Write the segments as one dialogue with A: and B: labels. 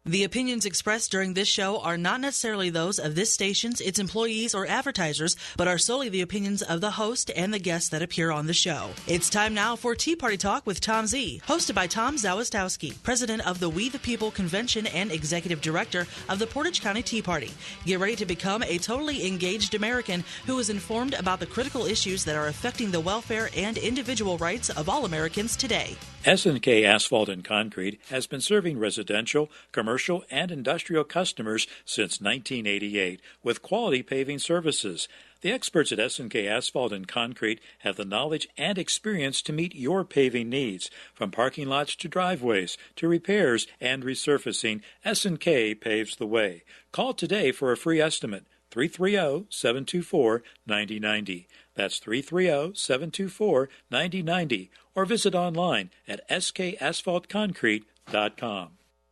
A: The opinions expressed during this show are not necessarily those of this station's, its employees, or advertisers, but are solely the opinions of the host and the guests that appear on the show. It's time now for Tea Party Talk with Tom Z, hosted by Tom Zawistowski, president of the We the People Convention and executive director of the Portage County Tea Party. Get ready to become a totally engaged American who is informed about the critical issues that are affecting the welfare and individual rights of all Americans today.
B: S&K Asphalt and Concrete has been serving residential, commercial, and industrial customers since 1988 with quality paving services. The experts at S&K Asphalt and Concrete have the knowledge and experience to meet your paving needs. From parking lots to driveways to repairs and resurfacing, S&K paves the way. Call today for a free estimate. 330-724-9090. That's 330-724-9090. Or visit online at skasphaltconcrete.com.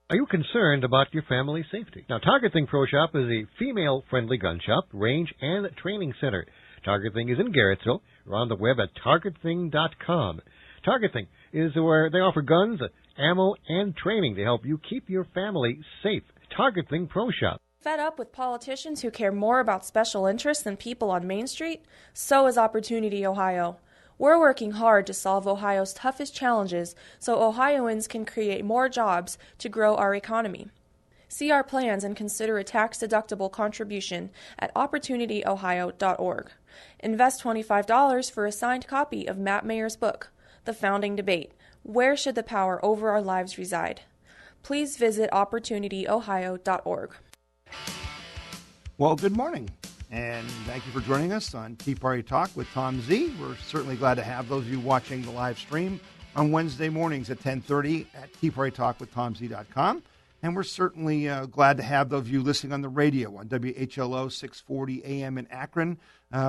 C: Are you concerned about your family's safety? Now, Target Thing Pro Shop is a female-friendly gun shop, range, and training center. Target Thing is in Garrettsville. We're on the web at targetthing.com. Target Thing is where they offer guns, ammo, and training to help you keep your family safe. Target Thing Pro Shop.
D: Fed up with politicians who care more about special interests than people on Main Street? So is Opportunity Ohio. We're working hard to solve Ohio's toughest challenges so Ohioans can create more jobs to grow our economy. See our plans and consider a tax-deductible contribution at opportunityohio.org. Invest $25 for a signed copy of Matt Mayer's book, The Founding Debate, Where Should the Power Over Our Lives Reside? Please visit opportunityohio.org.
E: Well, good morning, and thank you for joining us on Tea Party Talk with Tom Z. We're certainly glad to have those of you watching the live stream on Wednesday mornings at 10:30 at teapartytalkwithtomz.com. And we're certainly glad to have those of you listening on the radio on WHLO 640 AM in Akron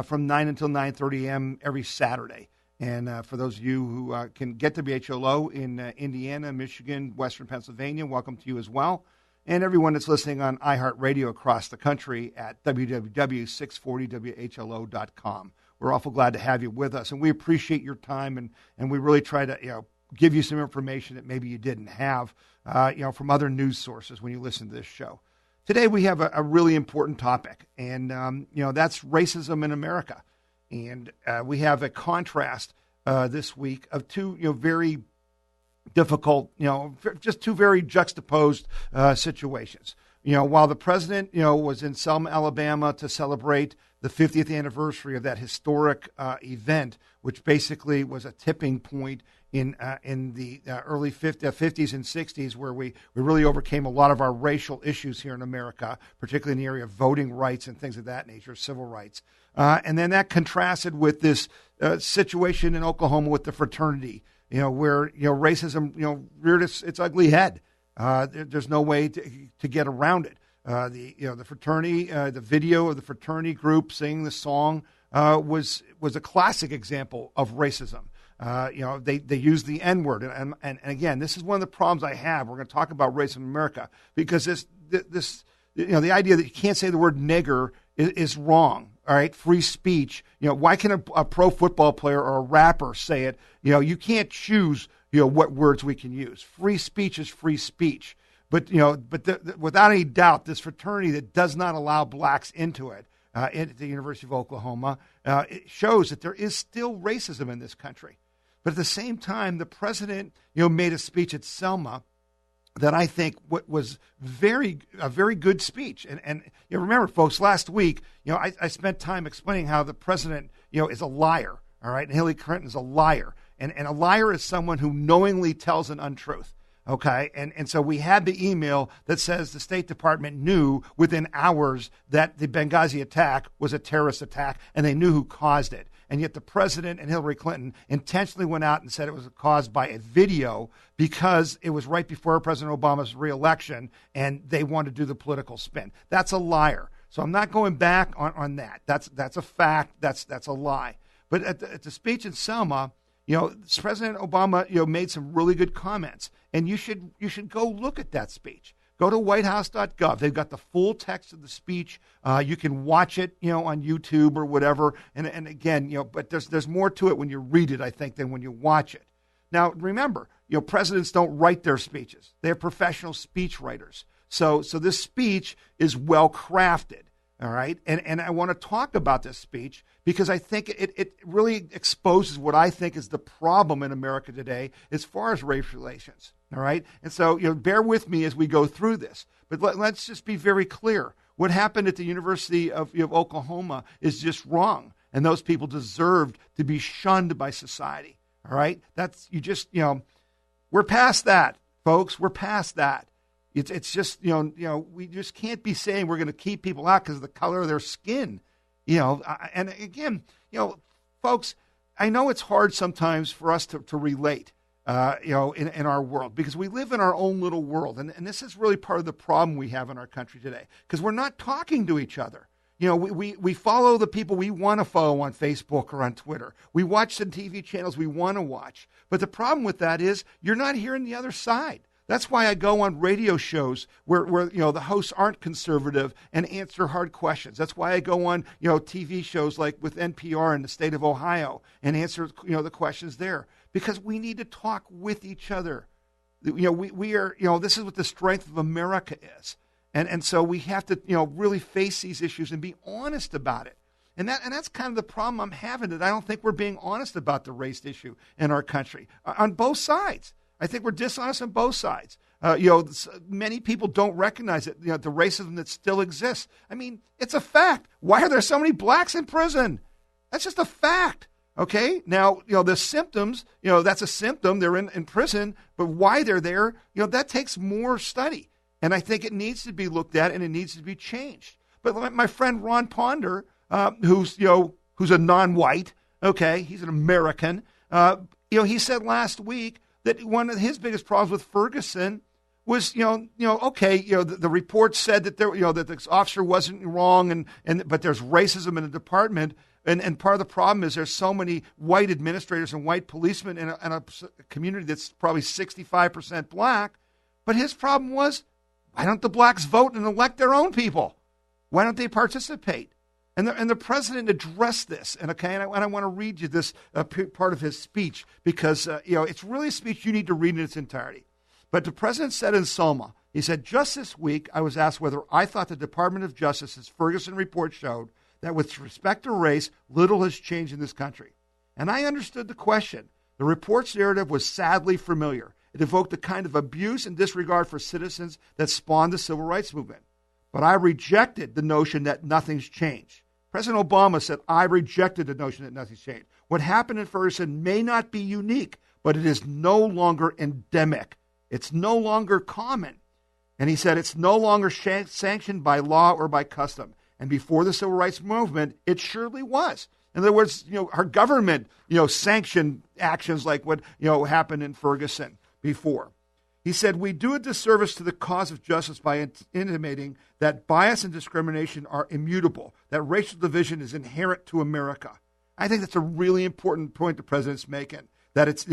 E: from 9 until 9:30 a.m. every Saturday. And for those of you who can get to WHLO in Indiana, Michigan, Western Pennsylvania, welcome to you as well. And everyone that's listening on iHeartRadio across the country at www.640whlo.com. We're awful glad to have you with us, and we appreciate your time, and we really try to give you some information that maybe you didn't have from other news sources when you listen to this show. Today we have a really important topic, and that's racism in America. And we have a contrast this week of two very difficult, just two very juxtaposed situations. While the president, was in Selma, Alabama to celebrate the 50th anniversary of that historic event, which basically was a tipping point in the early 50s and 60s, where we really overcame a lot of our racial issues here in America, particularly in the area of voting rights and things of that nature, civil rights. And then that contrasted with this situation in Oklahoma with the fraternity, where, racism, reared its ugly head. There's no way to get around it. The fraternity, the video of the fraternity group singing the song was a classic example of racism. They use the N-word. And again, this is one of the problems I have. We're going to talk about racism in America because this the idea that you can't say the word nigger is wrong. All right, free speech. Why can a pro football player or a rapper say it? You can't choose, what words we can use. Free speech is free speech. But without any doubt, this fraternity that does not allow blacks into it at the University of Oklahoma, it shows that there is still racism in this country. But at the same time, the president, made a speech at Selma that I think was a very good speech. And remember, folks, last week, I spent time explaining how the president, is a liar, all right? And Hillary Clinton is a liar. And a liar is someone who knowingly tells an untruth, okay? And so we had the email that says the State Department knew within hours that the Benghazi attack was a terrorist attack, and they knew who caused it. And yet the president and Hillary Clinton intentionally went out and said it was caused by a video because it was right before President Obama's reelection, and they wanted to do the political spin. That's a liar. So I'm not going back on that. That's a fact. That's a lie. But at the speech in Selma, President Obama, made some really good comments, and you should go look at that speech. Go to whitehouse.gov. They've got the full text of the speech. You can watch it, on YouTube or whatever. And again, but there's more to it when you read it, I think, than when you watch it. Now, remember, presidents don't write their speeches. They're professional speech writers. So this speech is well crafted. All right. And I want to talk about this speech because I think it really exposes what I think is the problem in America today as far as race relations. All right. And so, bear with me as we go through this. But let's just be very clear. What happened at the University of Oklahoma is just wrong. And those people deserved to be shunned by society. All right. We're past that, folks. We're past that. It's just, we just can't be saying we're going to keep people out because of the color of their skin, and again, folks, I know it's hard sometimes for us to relate, in our world because we live in our own little world. And this is really part of the problem we have in our country today because we're not talking to each other. We follow the people we want to follow on Facebook or on Twitter. We watch the TV channels we want to watch. But the problem with that is you're not hearing the other side. That's why I go on radio shows where the hosts aren't conservative and answer hard questions. That's why I go on TV shows like with NPR in the state of Ohio and answer the questions there because we need to talk with each other. We are this is what the strength of America is, and so we have to really face these issues and be honest about it. And that's kind of the problem I'm having, that I don't think we're being honest about the race issue in our country on both sides. I think we're dishonest on both sides. Many people don't recognize it, the racism that still exists. I mean, it's a fact. Why are there so many blacks in prison? That's just a fact. Okay? Now, the symptoms, that's a symptom. They're in prison. But why they're there, that takes more study. And I think it needs to be looked at and it needs to be changed. But my friend Ron Ponder, who's a non-white, okay, he's an American, he said last week that one of his biggest problems with Ferguson was, the report said that that the officer wasn't wrong, but there's racism in the department, and part of the problem is there's so many white administrators and white policemen in a community that's probably 65% black. But his problem was, why don't the blacks vote and elect their own people? Why don't they participate? And the president addressed this, and I want to read you this part of his speech because it's really a speech you need to read in its entirety. But the president said in Selma, he said, just this week I was asked whether I thought the Department of Justice's Ferguson report showed that with respect to race, little has changed in this country. And I understood the question. The report's narrative was sadly familiar. It evoked the kind of abuse and disregard for citizens that spawned the civil rights movement. But I rejected the notion that nothing's changed. President Obama said, I rejected the notion that nothing's changed. What happened in Ferguson may not be unique, but it is no longer endemic. It's no longer common. And he said it's no longer sanctioned by law or by custom. And before the civil rights movement, it surely was. In other words, our government, sanctioned actions like what, happened in Ferguson before. He said, we do a disservice to the cause of justice by intimating that bias and discrimination are immutable, that racial division is inherent to America. I think that's a really important point the president's making, that it's,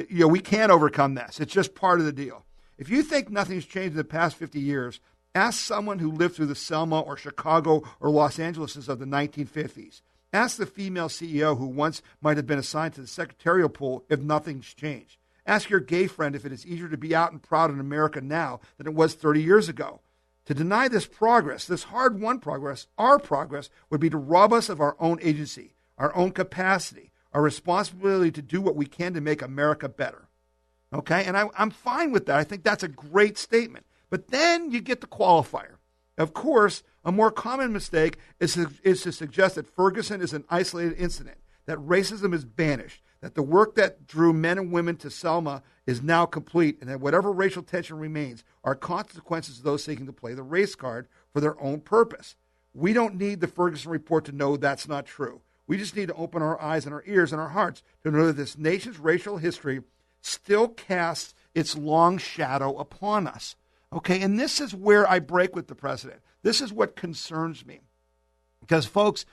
E: we can't overcome this. It's just part of the deal. If you think nothing's changed in the past 50 years, ask someone who lived through the Selma or Chicago or Los Angeleses of the 1950s. Ask the female CEO who once might have been assigned to the secretarial pool if nothing's changed. Ask your gay friend if it is easier to be out and proud in America now than it was 30 years ago. To deny this progress, this hard-won progress, our progress, would be to rob us of our own agency, our own capacity, our responsibility to do what we can to make America better. Okay? And I'm fine with that. I think that's a great statement. But then you get the qualifier. Of course, a more common mistake is to suggest that Ferguson is an isolated incident, that racism is banished, that the work that drew men and women to Selma is now complete, and that whatever racial tension remains are consequences of those seeking to play the race card for their own purpose. We don't need the Ferguson report to know that's not true. We just need to open our eyes and our ears and our hearts to know that this nation's racial history still casts its long shadow upon us. Okay, and this is where I break with the president. This is what concerns me. Because, folks,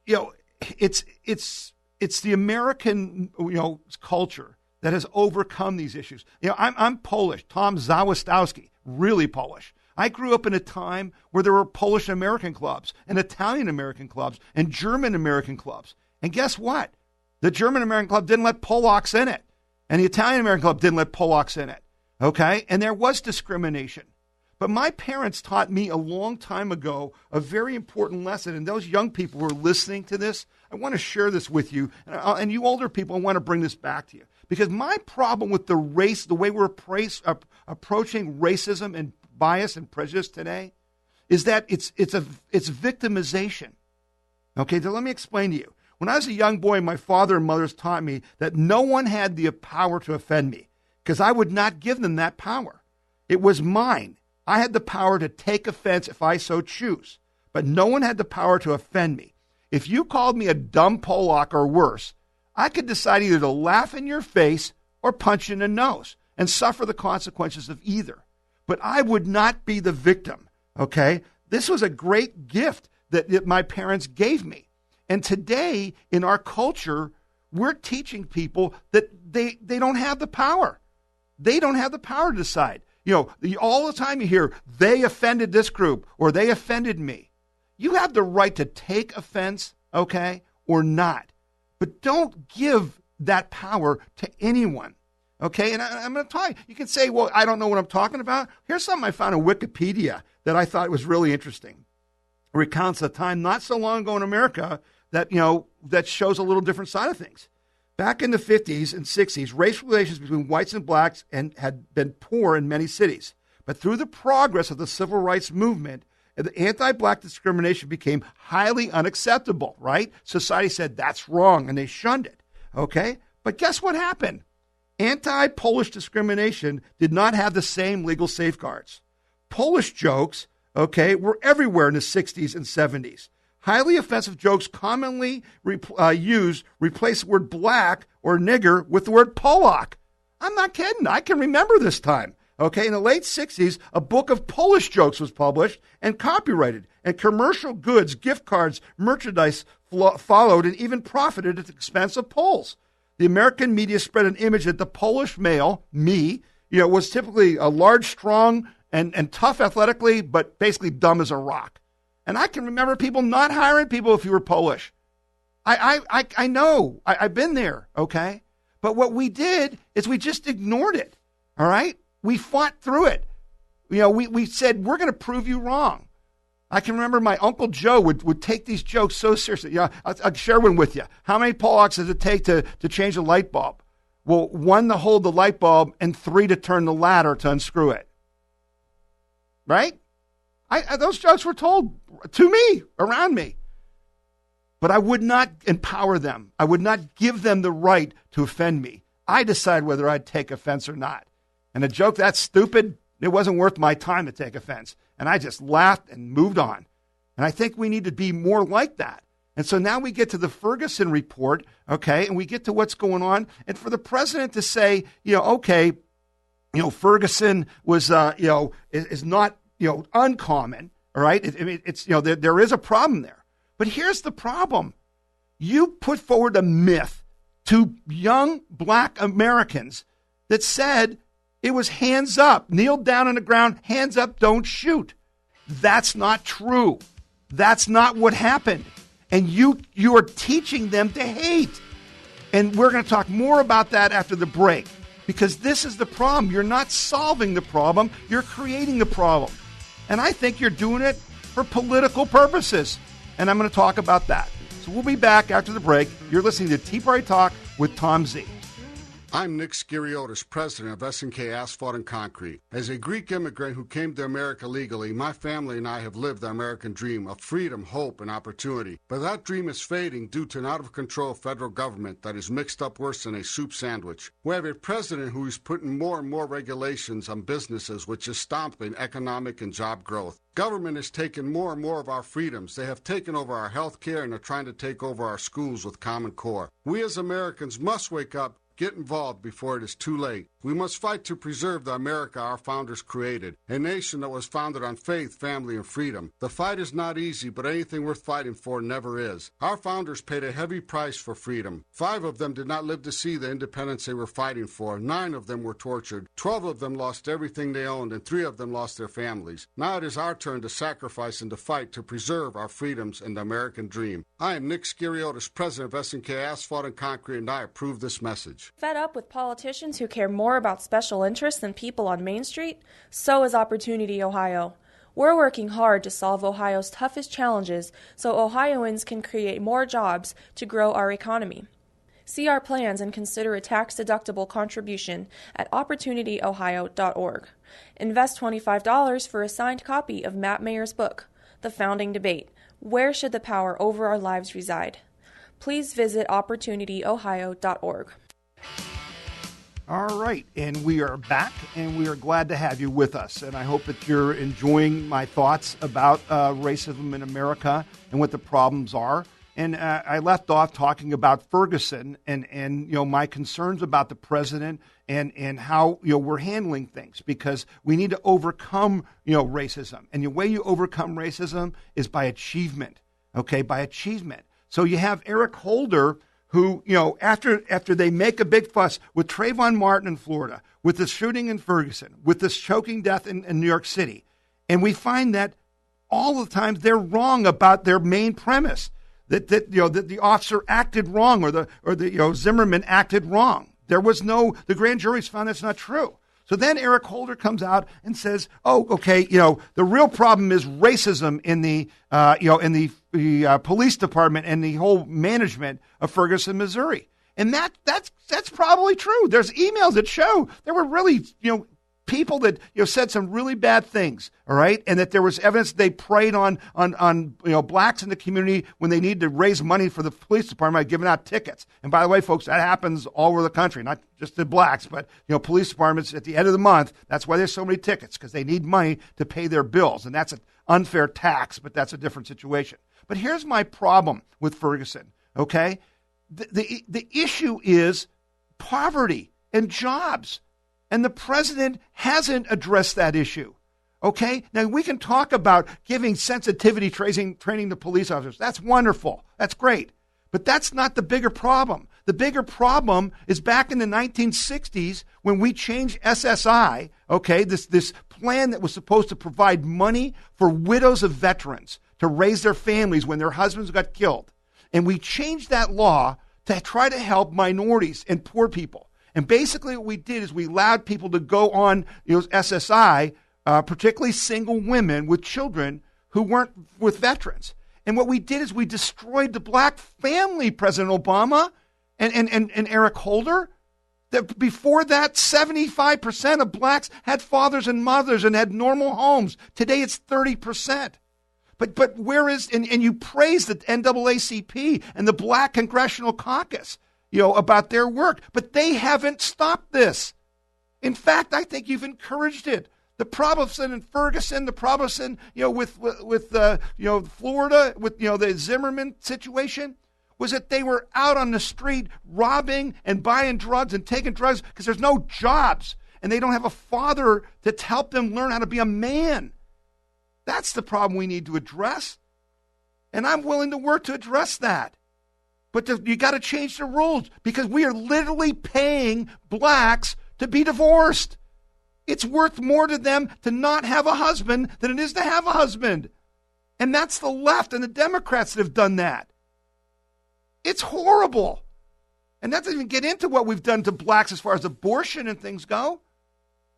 E: it's the American, culture that has overcome these issues. I'm Polish. Tom Zawistowski, really Polish. I grew up in a time where there were Polish American clubs and Italian American clubs and German American clubs. And guess what? The German American club didn't let Polacks in it. And the Italian American club didn't let Polacks in it. Okay? And there was discrimination. But my parents taught me a long time ago a very important lesson. And those young people who are listening to this, I want to share this with you. And you older people, I want to bring this back to you. Because my problem with the way we're approaching racism and bias and prejudice today, is that it's victimization. Okay, so let me explain to you. When I was a young boy, my father and mother taught me that no one had the power to offend me because I would not give them that power. It was mine. I had the power to take offense if I so choose, but no one had the power to offend me. If you called me a dumb Pollock or worse, I could decide either to laugh in your face or punch you in the nose and suffer the consequences of either. But I would not be the victim, okay? This was a great gift that my parents gave me. And today, in our culture, we're teaching people that they don't have the power. They don't have the power to decide. All the time you hear, they offended this group or they offended me. You have the right to take offense, okay, or not. But don't give that power to anyone, okay? And I'm going to tell you, you can say, well, I don't know what I'm talking about. Here's something I found on Wikipedia that I thought was really interesting. It recounts a time not so long ago in America that shows a little different side of things. Back in the 50s and 60s, race relations between whites and blacks had been poor in many cities. But through the progress of the civil rights movement, the anti-black discrimination became highly unacceptable, right? Society said that's wrong, and they shunned it, okay? But guess what happened? Anti-Polish discrimination did not have the same legal safeguards. Polish jokes, okay, were everywhere in the 60s and 70s. Highly offensive jokes commonly replace the word black or nigger with the word Polak. I'm not kidding. I can remember this time. Okay, in the late 60s, a book of Polish jokes was published and copyrighted, and commercial goods, gift cards, merchandise followed and even profited at the expense of Poles. The American media spread an image that the Polish male, me, was typically a large, strong, and tough athletically, but basically dumb as a rock. And I can remember people not hiring people if you were Polish. I know. I've been there, okay? But what we did is we just ignored it, all right? We fought through it. We said, we're going to prove you wrong. I can remember my Uncle Joe would take these jokes so seriously. I'll share one with you. How many Pollocks does it take to change a light bulb? Well, 1 to hold the light bulb and 3 to turn the ladder to unscrew it. Right? Those jokes were told to me, around me. But I would not empower them. I would not give them the right to offend me. I decide whether I'd take offense or not. And a joke that's stupid, it wasn't worth my time to take offense. And I just laughed and moved on. And I think we need to be more like that. And so now we get to the Ferguson report, okay, and we get to what's going on. And for the president to say, Ferguson was, is not, uncommon, all right? There is a problem there. But here's the problem. You put forward a myth to young black Americans that said it was hands up, kneel down on the ground, hands up, don't shoot. That's not true. That's not what happened. And you are teaching them to hate. And we're going to talk more about that after the break, because this is the problem. You're not solving the problem. You're creating the problem. And I think you're doing it for political purposes. And I'm going to talk about that. So we'll be back after the break. You're listening to Tea Party Talk with Tom Z.
F: I'm Nick Skiriotis, president of S&K Asphalt and Concrete. As a Greek immigrant who came to America legally, my family and I have lived the American dream of freedom, hope, and opportunity. But that dream is fading due to an out-of-control federal government that is mixed up worse than a soup sandwich. We have a president who is putting more and more regulations on businesses, which is stomping economic and job growth. Government has taken more and more of our freedoms. They have taken over our health care and are trying to take over our schools with Common Core. We as Americans must wake up. Get involved before it is too late. We must fight to preserve the America our founders created, a nation that was founded on faith, family, and freedom. The fight is not easy, but anything worth fighting for never is. Our founders paid a heavy price for freedom. 5 of them did not live to see the independence they were fighting for. 9 of them were tortured. 12 of them lost everything they owned, and 3 of them lost their families. Now it is our turn to sacrifice and to fight to preserve our freedoms and the American dream. I am Nick Skiriotis, president of S&K Asphalt and Concrete, and I approve this message. Reach.
D: Fed up with politicians who care more about special interests than people on Main Street? So is Opportunity Ohio. We're working hard to solve Ohio's toughest challenges so Ohioans can create more jobs to grow our economy. See our plans and consider a tax-deductible contribution at opportunityohio.org. Invest $25 for a signed copy of Matt Mayer's book, The Founding Debate: Where Should the Power Over Our Lives Reside? Please visit opportunityohio.org.
E: All right, and we are back, and we are glad to have you with us. And I hope that you're enjoying my thoughts about racism in America and what the problems are. And I left off talking about Ferguson and my concerns about the president and how we're handling things, because we need to overcome racism. And the way you overcome racism is by achievement. Okay, by achievement. So you have Eric Holder, who, after they make a big fuss with Trayvon Martin in Florida, with the shooting in Ferguson, with this choking death in New York City, and we find that all the time they're wrong about their main premise, that the officer acted wrong or the Zimmerman acted wrong. The grand jury's found that's not true. So then Eric Holder comes out and says, the real problem is racism in the police department and the whole management of Ferguson, Missouri. And that's probably true. There's emails that show there were really, people that said some really bad things, all right, and that there was evidence they preyed on blacks in the community when they needed to raise money for the police department by giving out tickets. And by the way, folks, that happens all over the country, not just the blacks, but police departments at the end of the month. That's why there's so many tickets, because they need money to pay their bills, and that's an unfair tax, but that's a different situation. But here's my problem with Ferguson. Okay, the issue is poverty and jobs. And the president hasn't addressed that issue. Okay? Now, we can talk about giving sensitivity training to police officers. That's wonderful. That's great. But that's not the bigger problem. The bigger problem is back in the 1960s when we changed SSI, okay, this plan that was supposed to provide money for widows of veterans to raise their families when their husbands got killed. And we changed that law to try to help minorities and poor people. And basically what we did is we allowed people to go on SSI, particularly single women with children who weren't with veterans. And what we did is we destroyed the black family, President Obama and Eric Holder. That before that, 75% of blacks had fathers and mothers and had normal homes. Today it's 30%. But where is, and you praise the NAACP and the Black Congressional Caucus, about their work, but they haven't stopped this. In fact, I think you've encouraged it. The problem in Ferguson, the problem with Florida, with the Zimmerman situation, was that they were out on the street robbing and buying drugs and taking drugs because there's no jobs and they don't have a father to help them learn how to be a man. That's the problem we need to address, and I'm willing to work to address that. But you got to change the rules, because we are literally paying blacks to be divorced. It's worth more to them to not have a husband than it is to have a husband. And that's the left and the Democrats that have done that. It's horrible. And that doesn't even get into what we've done to blacks as far as abortion and things go.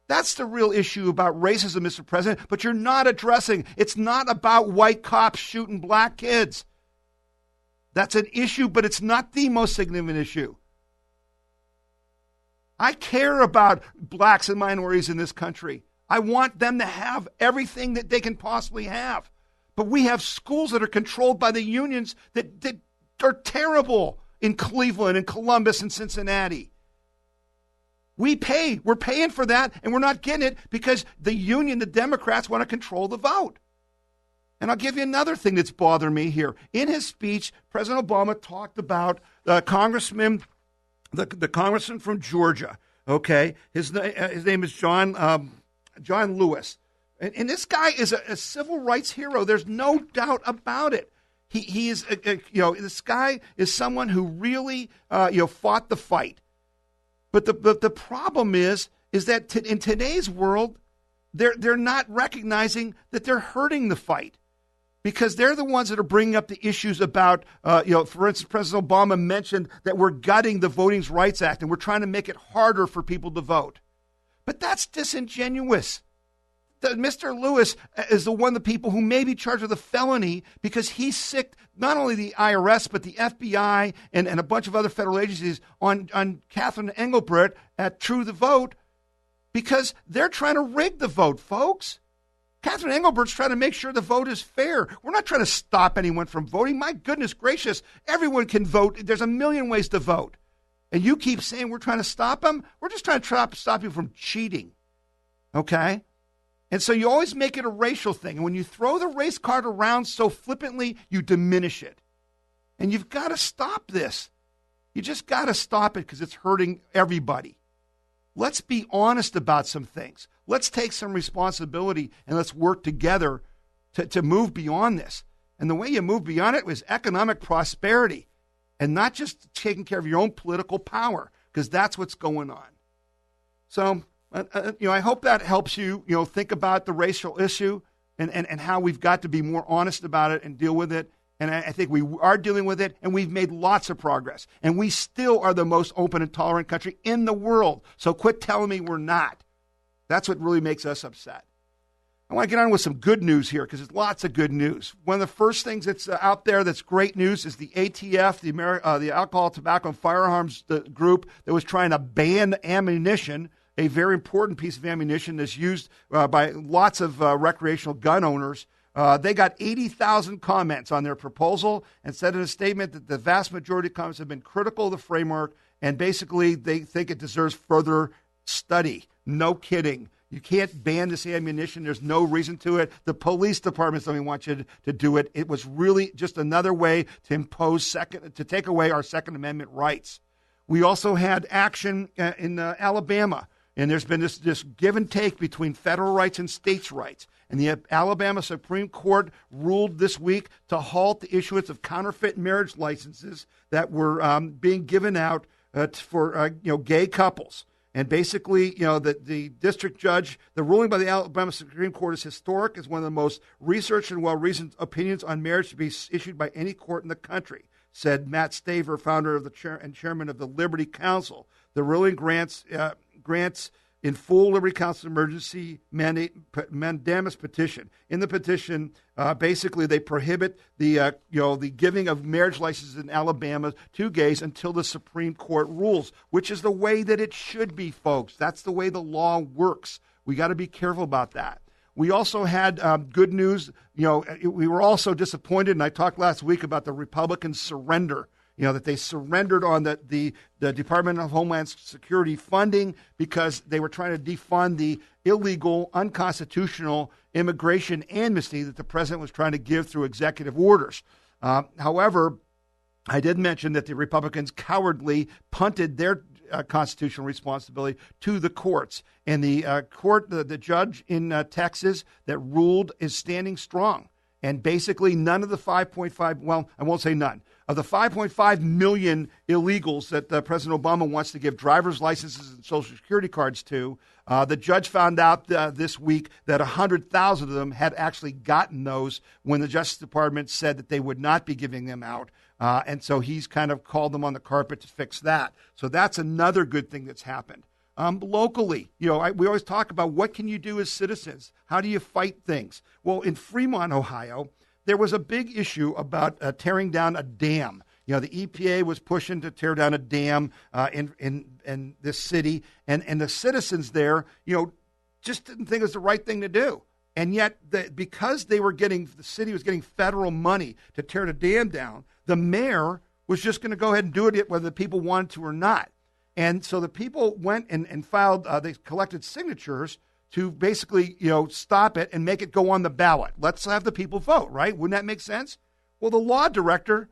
E: That's the real issue about racism, Mr. President. But you're not addressing. It's not about white cops shooting black kids. That's an issue, but it's not the most significant issue. I care about blacks and minorities in this country. I want them to have everything that they can possibly have. But we have schools that are controlled by the unions that are terrible in Cleveland and Columbus and Cincinnati. We're paying for that, and we're not getting it because the union, the Democrats, want to control the vote. And I'll give you another thing that's bothering me here. In his speech, President Obama talked about the congressman from Georgia. Okay, his name is John Lewis, and this guy is a civil rights hero. There's no doubt about it. He is this guy is someone who really fought the fight. But the problem is that in today's world, they're not recognizing that they're hurting the fight. because they're the ones that are bringing up the issues about, for instance, President Obama mentioned that we're gutting the Voting Rights Act and we're trying to make it harder for people to vote. But that's disingenuous. Mr. Lewis is the one of the people who may be charged with a felony because he sicked not only the IRS, but the FBI and a bunch of other federal agencies on Catherine Engelbert at True the Vote because they're trying to rig the vote, folks. Catherine Engelbert's trying to make sure the vote is fair. We're not trying to stop anyone from voting. My goodness gracious, everyone can vote. There's a million ways to vote. And you keep saying we're trying to stop them? We're just trying to stop you from cheating, okay? And so you always make it a racial thing. And when you throw the race card around so flippantly, you diminish it. And you've got to stop this. You just got to stop it because it's hurting everybody. Let's be honest about some things. Let's take some responsibility and let's work together to move beyond this. And the way you move beyond it was economic prosperity and not just taking care of your own political power, because that's what's going on. So, I hope that helps you, think about the racial issue and how we've got to be more honest about it and deal with it. And I think we are dealing with it, and we've made lots of progress. And we still are the most open and tolerant country in the world. So quit telling me we're not. That's what really makes us upset. I want to get on with some good news here because there's lots of good news. One of the first things that's out there that's great news is the ATF, the Alcohol, Tobacco, and Firearms group that was trying to ban ammunition, a very important piece of ammunition that's used by lots of recreational gun owners. They got 80,000 comments on their proposal and said in a statement that the vast majority of comments have been critical of the framework, and basically they think it deserves further study. No kidding. You can't ban this ammunition. There's no reason to it. The police departments don't even want you to do it. It was really just another way to take away our Second Amendment rights. We also had action in Alabama, and there's been this give and take between federal rights and states' rights. And the Alabama Supreme Court ruled this week to halt the issuance of counterfeit marriage licenses that were being given out for gay couples. And basically, the district judge, the ruling by the Alabama Supreme Court is historic. It's one of the most researched and well-reasoned opinions on marriage to be issued by any court in the country, said Matt Staver, founder of and chairman of the Liberty Council. The ruling grants in full Liberty Council emergency mandamus petition. In the petition, basically they prohibit the giving of marriage licenses in Alabama to gays until the Supreme Court rules, which is the way that it should be, folks. That's the way the law works. We got to be careful about that. We also had good news. We were also disappointed, and I talked last week about the Republicans' surrender. That they surrendered on the Department of Homeland Security funding because they were trying to defund the illegal, unconstitutional immigration amnesty that the president was trying to give through executive orders. However, I did mention that the Republicans cowardly punted their constitutional responsibility to the courts. And the court, the judge in Texas that ruled is standing strong. And basically none of the 5.5, well, I won't say none, of the 5.5 million illegals that President Obama wants to give driver's licenses and Social Security cards to, the judge found out this week that 100,000 of them had actually gotten those when the Justice Department said that they would not be giving them out. And so he's kind of called them on the carpet to fix that. So that's another good thing that's happened. Locally, we always talk about what can you do as citizens? How do you fight things? Well, in Freemont, Ohio, there was a big issue about tearing down a dam. The EPA was pushing to tear down a dam in this city, and the citizens there, just didn't think it was the right thing to do. And yet, because the city was getting federal money to tear the dam down, the mayor was just going to go ahead and do it whether the people wanted to or not. And so the people went and filed, they collected signatures to basically, stop it and make it go on the ballot. Let's have the people vote, right? Wouldn't that make sense? Well, the law director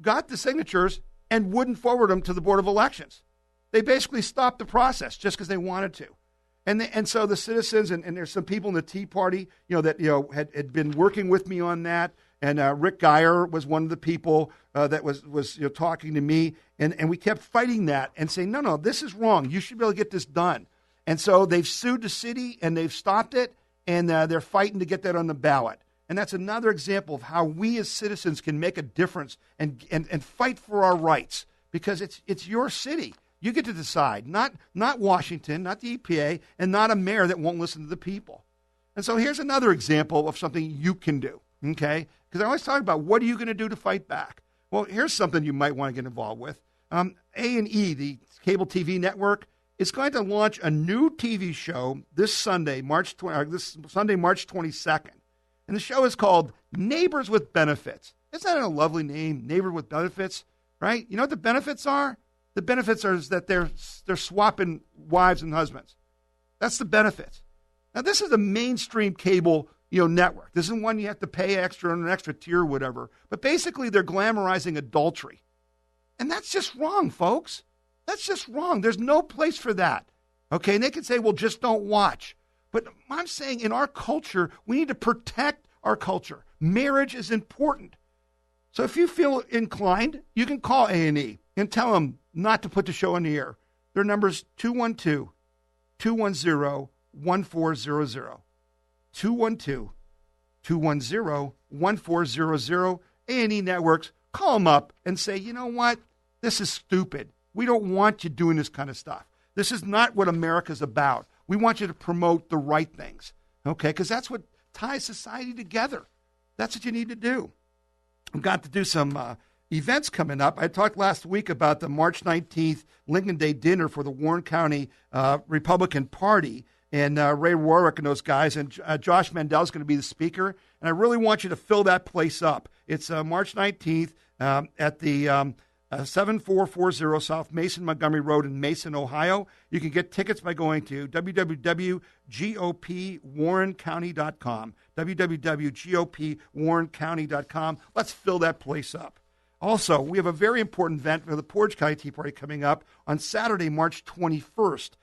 E: got the signatures and wouldn't forward them to the Board of Elections. They basically stopped the process just because they wanted to. And so the citizens, and there's some people in the Tea Party, that, had been working with me on that. And Rick Geyer was one of the people that was talking to me. And we kept fighting that and saying, no, this is wrong. You should be able to get this done. And so they've sued the city and they've stopped it. And they're fighting to get that on the ballot. And that's another example of how we as citizens can make a difference and fight for our rights, because it's your city. You get to decide, not Washington, not the EPA, and not a mayor that won't listen to the people. And so here's another example of something you can do, okay? Because I always talk about what are you going to do to fight back? Well, here's something you might want to get involved with. A&E, the cable TV network, is going to launch a new TV show this Sunday, March 22nd. And the show is called Neighbors with Benefits. Isn't that a lovely name, Neighbor with Benefits, right? You know what the benefits are? The benefits are that they're swapping wives and husbands. That's the benefits. Now, this is a mainstream cable network. This isn't one you have to pay extra on an extra tier or whatever. But basically, they're glamorizing adultery. And that's just wrong, folks. That's just wrong. There's no place for that. Okay, and they can say, well, just don't watch. But I'm saying in our culture, we need to protect our culture. Marriage is important. So if you feel inclined, you can call A&E and tell them not to put the show on the air. Their number is 212-210-1400. 212-210-1400. A&E Networks, call them up and say, you know what? This is stupid. We don't want you doing this kind of stuff. This is not what America's about. We want you to promote the right things, okay? Because that's what ties society together. That's what you need to do. We've got to do some events coming up. I talked last week about the March 19th Lincoln Day dinner for the Warren County Republican Party, and Ray Warwick and those guys, and Josh Mandel is going to be the speaker. And I really want you to fill that place up. It's March 19th at the 7440 South Mason Montgomery Road in Mason, Ohio. You can get tickets by going to www.gopwarrencounty.com, www.gopwarrencounty.com. Let's fill that place up. Also, we have a very important event for the Portage County Tea Party coming up on Saturday, March 21st.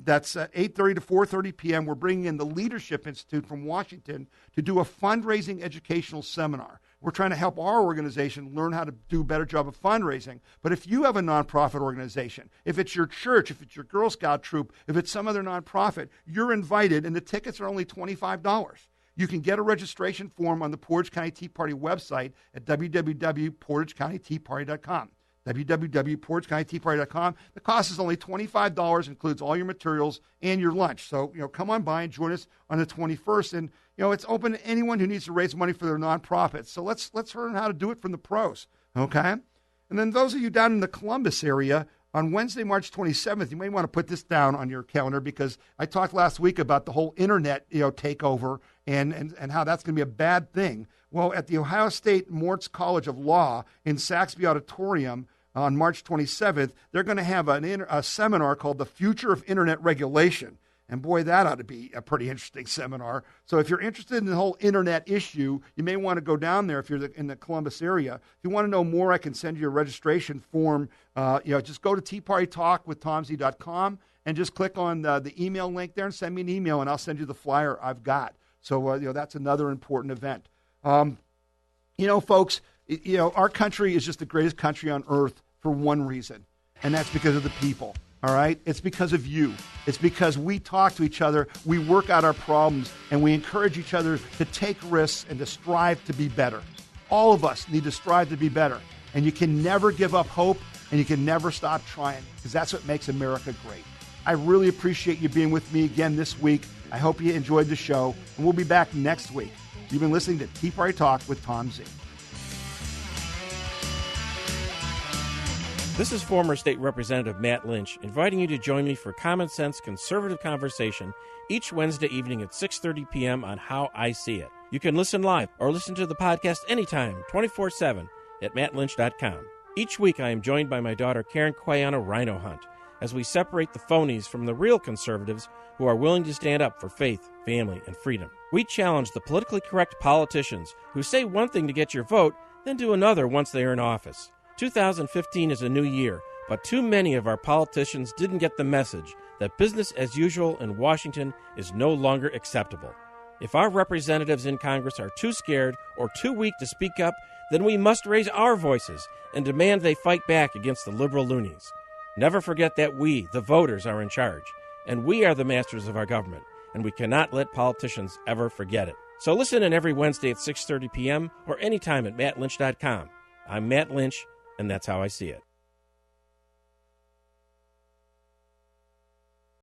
E: That's 8:30 to 4:30 p.m. We're bringing in the Leadership Institute from Washington to do a fundraising educational seminar. We're trying to help our organization learn how to do a better job of fundraising. But if you have a nonprofit organization, if it's your church, if it's your Girl Scout troop, if it's some other nonprofit, you're invited, and the tickets are only $25. You can get a registration form on the Portage County Tea Party website at www.portagecountyteaparty.com. www.portagecountyteaparty.com. The cost is only $25, includes all your materials and your lunch. So, come on by and join us on the 21st. And, it's open to anyone who needs to raise money for their nonprofits. So let's learn how to do it from the pros, okay? And then those of you down in the Columbus area, on Wednesday, March 27th, you may want to put this down on your calendar, because I talked last week about the whole internet, takeover and how that's going to be a bad thing. Well, at the Ohio State Moritz College of Law in Saxby Auditorium, on March 27th, they're going to have a seminar called The Future of Internet Regulation. And boy, that ought to be a pretty interesting seminar. So if you're interested in the whole internet issue, you may want to go down there if you're in the Columbus area. If you want to know more, I can send you a registration form. Just go to teapartytalkwithtomz.com and just click on the email link there and send me an email, and I'll send you the flyer I've got. So, that's another important event. Folks, our country is just the greatest country on earth for one reason, and that's because of the people, all right? It's because of you. It's because we talk to each other, we work out our problems, and we encourage each other to take risks and to strive to be better. All of us need to strive to be better, and you can never give up hope, and you can never stop trying, because that's what makes America great. I really appreciate you being with me again this week. I hope you enjoyed the show, and we'll be back next week. You've been listening to Tea Party Talk with Tom Z.
G: This is former State Representative Matt Lynch inviting you to join me for common sense conservative conversation each Wednesday evening at 6:30 p.m. on How I See It. You can listen live or listen to the podcast anytime, 24/7 at mattlynch.com. Each week I am joined by my daughter Karen Quay on a rhino hunt as we separate the phonies from the real conservatives who are willing to stand up for faith, family, and freedom. We challenge the politically correct politicians who say one thing to get your vote, then do another once they are in office. 2015 is a new year, but too many of our politicians didn't get the message that business as usual in Washington is no longer acceptable. If our representatives in Congress are too scared or too weak to speak up, then we must raise our voices and demand they fight back against the liberal loonies. Never forget that we, the voters, are in charge, and we are the masters of our government, and we cannot let politicians ever forget it. So listen in every Wednesday at 6:30 p.m. or anytime at mattlynch.com. I'm Matt Lynch, and that's how I see it.